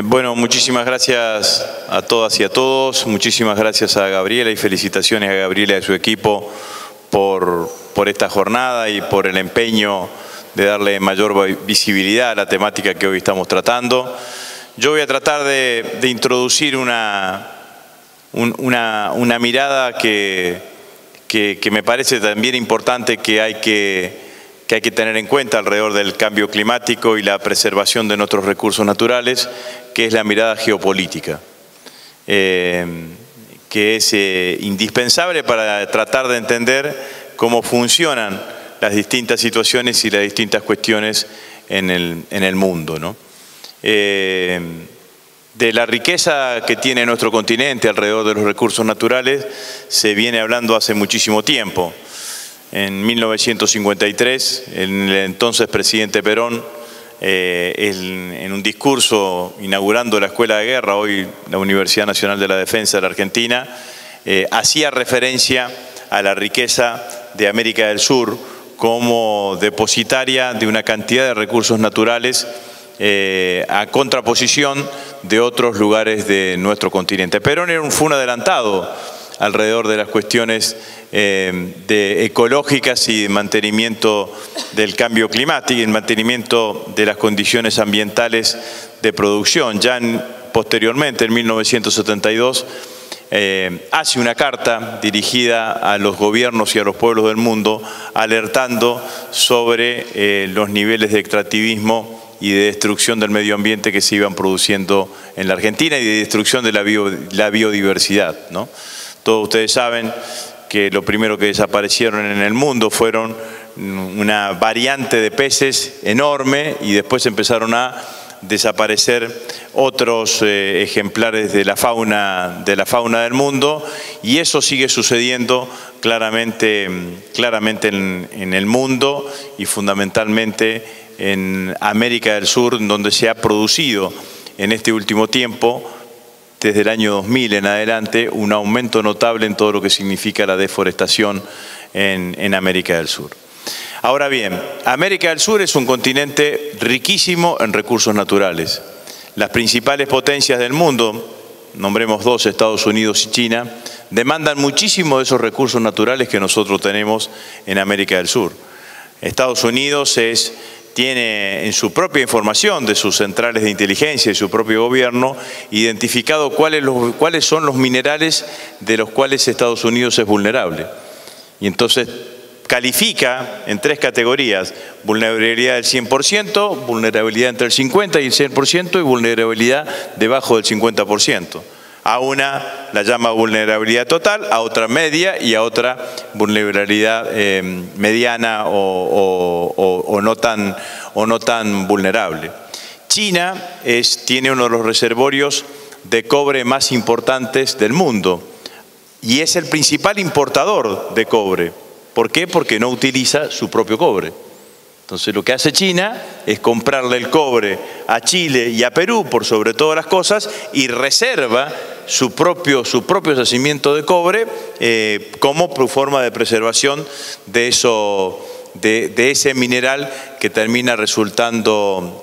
Bueno, muchísimas gracias a todas y a todos. Muchísimas gracias a Gabriela y felicitaciones a Gabriela y a su equipo por esta jornada y por el empeño de darle mayor visibilidad a la temática que hoy estamos tratando. Yo voy a tratar de introducir una mirada que me parece también importante que hay que tener en cuenta alrededor del cambio climático y la preservación de nuestros recursos naturales, que es la mirada geopolítica, que es indispensable para tratar de entender cómo funcionan las distintas situaciones y las distintas cuestiones en el mundo, ¿no? De la riqueza que tiene nuestro continente alrededor de los recursos naturales se viene hablando hace muchísimo tiempo. En 1953, el entonces presidente Perón, en un discurso inaugurando la Escuela de Guerra, hoy la Universidad Nacional de la Defensa de la Argentina, hacía referencia a la riqueza de América del Sur como depositaria de una cantidad de recursos naturales a contraposición de otros lugares de nuestro continente. Perón fue un adelantado alrededor de las cuestiones ecológicas y de mantenimiento del cambio climático y el mantenimiento de las condiciones ambientales de producción. Ya posteriormente, en 1972, hace una carta dirigida a los gobiernos y a los pueblos del mundo alertando sobre los niveles de extractivismo y de destrucción del medio ambiente que se iban produciendo en la Argentina y de destrucción de la biodiversidad, ¿no? Todos ustedes saben que lo primero que desaparecieron en el mundo fueron una variante de peces enorme y después empezaron a desaparecer otros ejemplares de la fauna del mundo, y eso sigue sucediendo claramente en el mundo y fundamentalmente en América del Sur, donde se ha producido en este último tiempo, desde el año 2000 en adelante, un aumento notable en todo lo que significa la deforestación en América del Sur. Ahora bien, América del Sur es un continente riquísimo en recursos naturales. Las principales potencias del mundo, nombremos dos, Estados Unidos y China, demandan muchísimo de esos recursos naturales que nosotros tenemos en América del Sur. Estados Unidos tiene en su propia información de sus centrales de inteligencia y su propio gobierno identificado cuáles son los minerales de los cuales Estados Unidos es vulnerable. Y entonces califica en tres categorías: vulnerabilidad del 100%, vulnerabilidad entre el 50% y el 100% y vulnerabilidad debajo del 50%. A una la llama vulnerabilidad total, a otra media y a otra vulnerabilidad mediana o no tan vulnerable. China tiene uno de los reservorios de cobre más importantes del mundo y es el principal importador de cobre. ¿Por qué? Porque no utiliza su propio cobre. Entonces lo que hace China es comprarle el cobre a Chile y a Perú por sobre todas las cosas y reserva su propio yacimiento de cobre como forma de preservación de ese mineral que termina resultando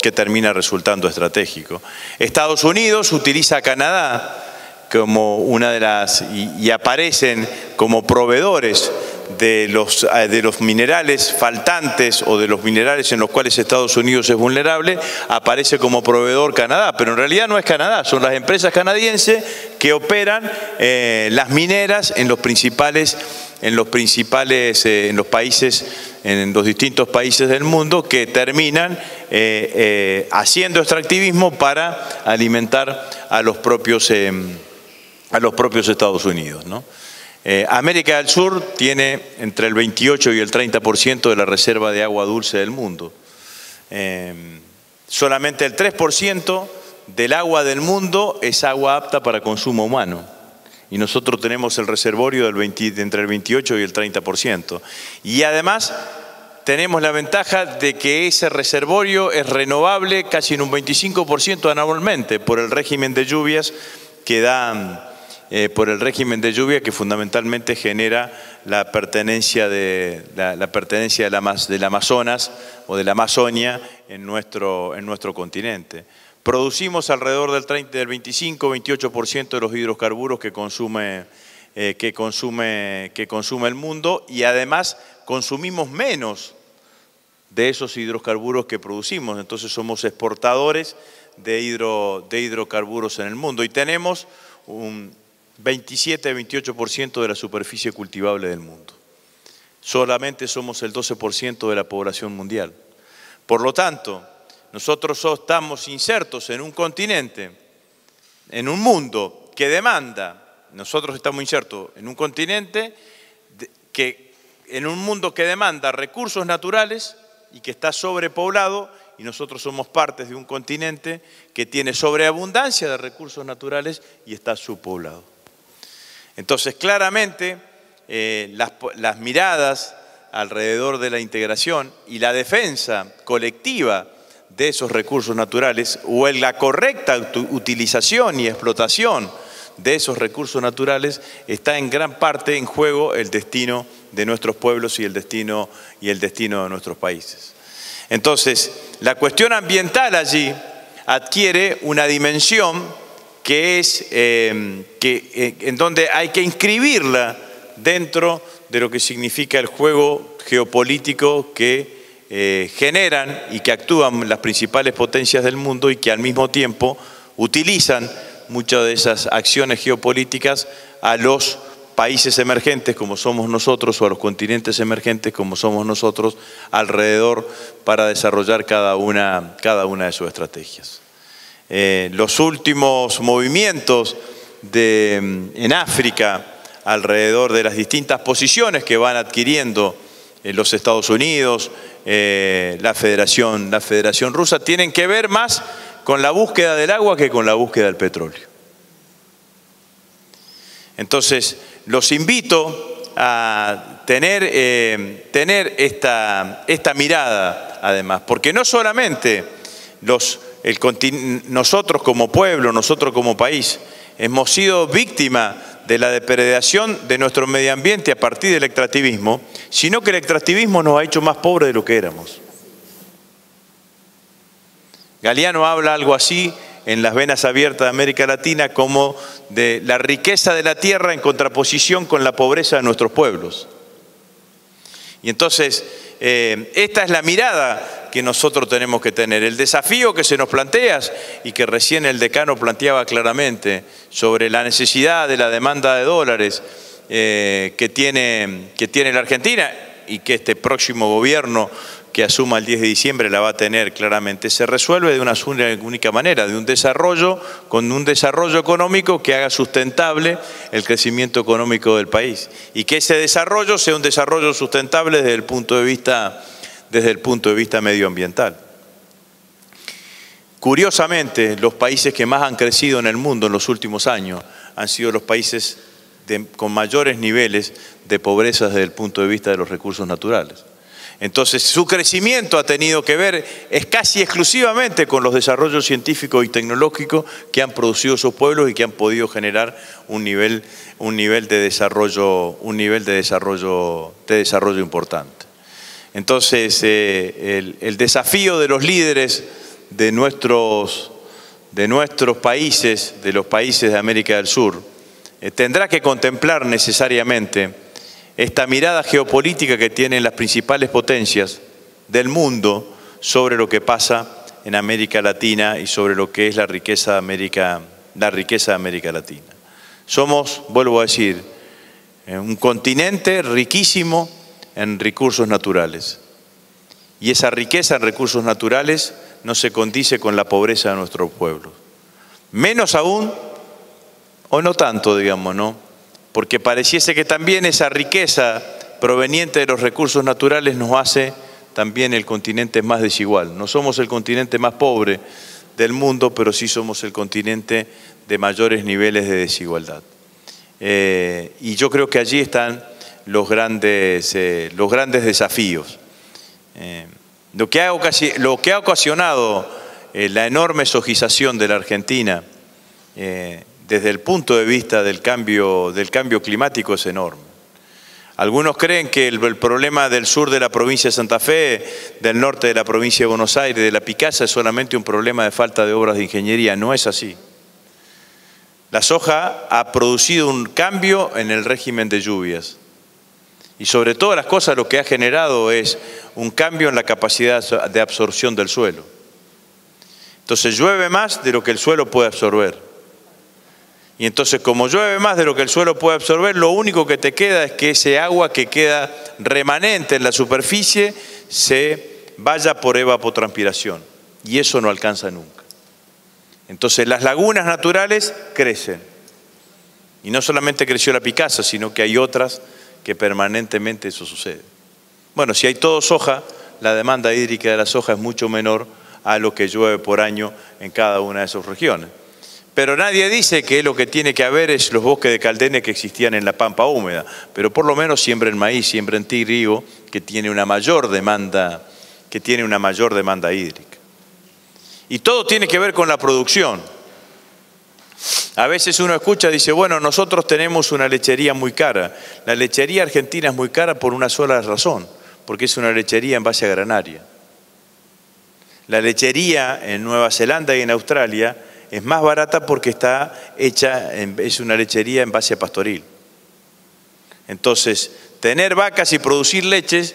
estratégico. Estados Unidos utiliza a Canadá como una de las y aparecen como proveedores de los minerales faltantes o de los minerales en los cuales Estados Unidos es vulnerable. Aparece como proveedor Canadá, pero en realidad no es Canadá, son las empresas canadienses que operan las mineras en los distintos países del mundo, que terminan haciendo extractivismo para alimentar a los propios Estados Unidos, ¿no? América del Sur tiene entre el 28 y el 30% de la reserva de agua dulce del mundo. Solamente el 3% del agua del mundo es agua apta para consumo humano. Y nosotros tenemos el reservorio entre el 28 y el 30%. Y además tenemos la ventaja de que ese reservorio es renovable casi en un 25% anualmente por el régimen de lluvias que da. Que fundamentalmente genera la pertenencia del Amazonas o de la Amazonia en nuestro continente. Producimos alrededor del 25-28% de los hidrocarburos que consume el mundo, y además consumimos menos de esos hidrocarburos que producimos. Entonces somos exportadores de hidrocarburos en el mundo y tenemos un 27-28% de la superficie cultivable del mundo. Solamente somos el 12% de la población mundial. Por lo tanto, nosotros estamos insertos en un continente, en un mundo que demanda, nosotros estamos insertos en un continente en un mundo que demanda recursos naturales y que está sobrepoblado, y nosotros somos parte de un continente que tiene sobreabundancia de recursos naturales y está subpoblado. Entonces, claramente, las miradas alrededor de la integración y la defensa colectiva de esos recursos naturales, o en la correcta utilización y explotación de esos recursos naturales, está en gran parte en juego el destino de nuestros pueblos y el destino de nuestros países. Entonces, la cuestión ambiental allí adquiere una dimensión que es en donde hay que inscribirla dentro de lo que significa el juego geopolítico que generan y que actúan las principales potencias del mundo, y que al mismo tiempo utilizan muchas de esas acciones geopolíticas a los países emergentes como somos nosotros, o a los continentes emergentes como somos nosotros, alrededor, para desarrollar cada una de sus estrategias. Los últimos movimientos en África, alrededor de las distintas posiciones que van adquiriendo los Estados Unidos, la Federación Rusa, tienen que ver más con la búsqueda del agua que con la búsqueda del petróleo. Entonces, los invito a tener esta mirada, además, porque no solamente nosotros como pueblo, nosotros como país, hemos sido víctimas de la depredación de nuestro medio ambiente a partir del extractivismo, sino que el extractivismo nos ha hecho más pobres de lo que éramos. Galeano habla algo así en Las venas abiertas de América Latina, como de la riqueza de la tierra en contraposición con la pobreza de nuestros pueblos. Y entonces, esta es la mirada que nosotros tenemos que tener. El desafío que se nos plantea, y que recién el decano planteaba claramente, sobre la necesidad de la demanda de dólares que tiene la Argentina, y que este próximo gobierno que asuma el 10 de diciembre la va a tener claramente, se resuelve de una única manera, de un desarrollo, con un desarrollo económico que haga sustentable el crecimiento económico del país, y que ese desarrollo sea un desarrollo sustentable desde el punto de vista medioambiental. Curiosamente, los países que más han crecido en el mundo en los últimos años han sido los países con mayores niveles de pobreza desde el punto de vista de los recursos naturales. Entonces, su crecimiento ha tenido que ver casi exclusivamente con los desarrollos científicos y tecnológicos que han producido esos pueblos y que han podido generar un nivel de desarrollo importante. Entonces, el desafío de los líderes de nuestros países, de los países de América del Sur, tendrá que contemplar necesariamente esta mirada geopolítica que tienen las principales potencias del mundo sobre lo que pasa en América Latina y sobre lo que es la riqueza de América Latina. Somos, vuelvo a decir, un continente riquísimo en recursos naturales. Y esa riqueza en recursos naturales no se condice con la pobreza de nuestros pueblos. Menos aún, o no tanto, digamos, ¿no? Porque pareciese que también esa riqueza proveniente de los recursos naturales nos hace también el continente más desigual. No somos el continente más pobre del mundo, pero sí somos el continente de mayores niveles de desigualdad. Y yo creo que allí están los grandes desafíos. Lo que ha ocasionado la enorme sojización de la Argentina desde el punto de vista del cambio climático es enorme. Algunos creen que el problema del sur de la provincia de Santa Fe, del norte de la provincia de Buenos Aires, de la Picasa, es solamente un problema de falta de obras de ingeniería. No es así. La soja ha producido un cambio en el régimen de lluvias. Y sobre todas las cosas lo que ha generado es un cambio en la capacidad de absorción del suelo. Entonces llueve más de lo que el suelo puede absorber. Y entonces, como llueve más de lo que el suelo puede absorber, lo único que te queda es que ese agua que queda remanente en la superficie se vaya por evapotranspiración. Y eso no alcanza nunca. Entonces, las lagunas naturales crecen. Y no solamente creció la Picasa, sino que hay otras que permanentemente eso sucede. Bueno, si hay todo soja, la demanda hídrica de la soja es mucho menor a lo que llueve por año en cada una de esas regiones. Pero nadie dice que lo que tiene que haber es los bosques de caldene que existían en la pampa húmeda, pero por lo menos siembren maíz, siembren trigo, que tiene una mayor demanda hídrica. Y todo tiene que ver con la producción. A veces uno escucha y dice, bueno, nosotros tenemos una lechería muy cara. La lechería argentina es muy cara por una sola razón, porque es una lechería en base a granaria. La lechería en Nueva Zelanda y en Australia es más barata porque está hecha, es una lechería en base a pastoril. Entonces, tener vacas y producir leches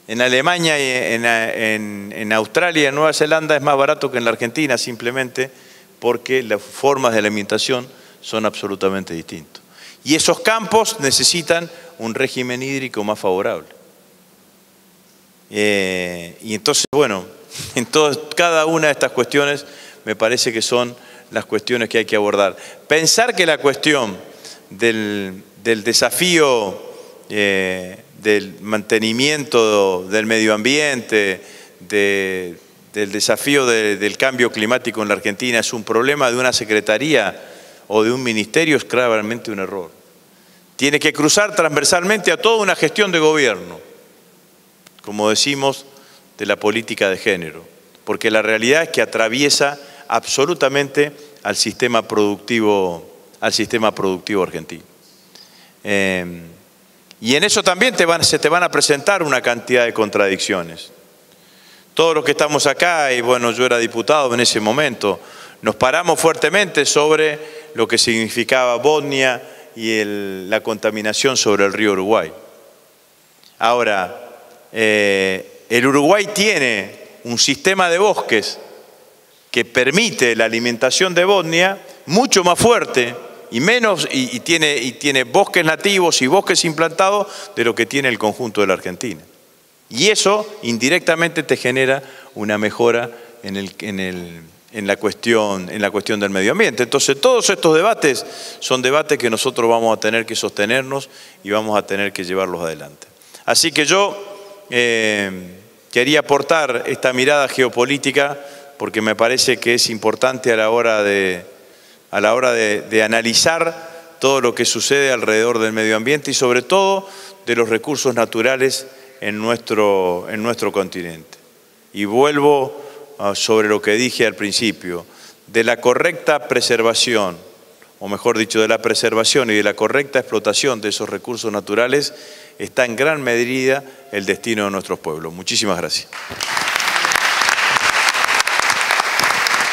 en Alemania y en Australia y en Nueva Zelanda es más barato que en la Argentina, simplemente porque las formas de alimentación son absolutamente distintas. Y esos campos necesitan un régimen hídrico más favorable. Y entonces, bueno, en cada una de estas cuestiones me parece que son las cuestiones que hay que abordar. Pensar que la cuestión del desafío del mantenimiento del medio ambiente, del desafío del cambio climático en la Argentina es un problema de una secretaría o de un ministerio es claramente un error. Tiene que cruzar transversalmente a toda una gestión de gobierno, como decimos, de la política de género, porque la realidad es que atraviesa absolutamente al sistema productivo argentino. Y en eso también se te van a presentar una cantidad de contradicciones. Todos los que estamos acá, y bueno, yo era diputado en ese momento, nos paramos fuertemente sobre lo que significaba Bosnia y la contaminación sobre el río Uruguay. Ahora, el Uruguay tiene un sistema de bosques que permite la alimentación de Bosnia mucho más fuerte y tiene bosques nativos y bosques implantados de lo que tiene el conjunto de la Argentina. Y eso indirectamente te genera una mejora en la cuestión del medio ambiente. Entonces todos estos debates son debates que nosotros vamos a tener que sostenernos y vamos a tener que llevarlos adelante. Así que yo quería aportar esta mirada geopolítica porque me parece que es importante a la hora de analizar todo lo que sucede alrededor del medio ambiente y sobre todo de los recursos naturales en nuestro continente. Y vuelvo sobre lo que dije al principio, de la correcta preservación, o mejor dicho, de la preservación y de la correcta explotación de esos recursos naturales, está en gran medida el destino de nuestros pueblos. Muchísimas gracias.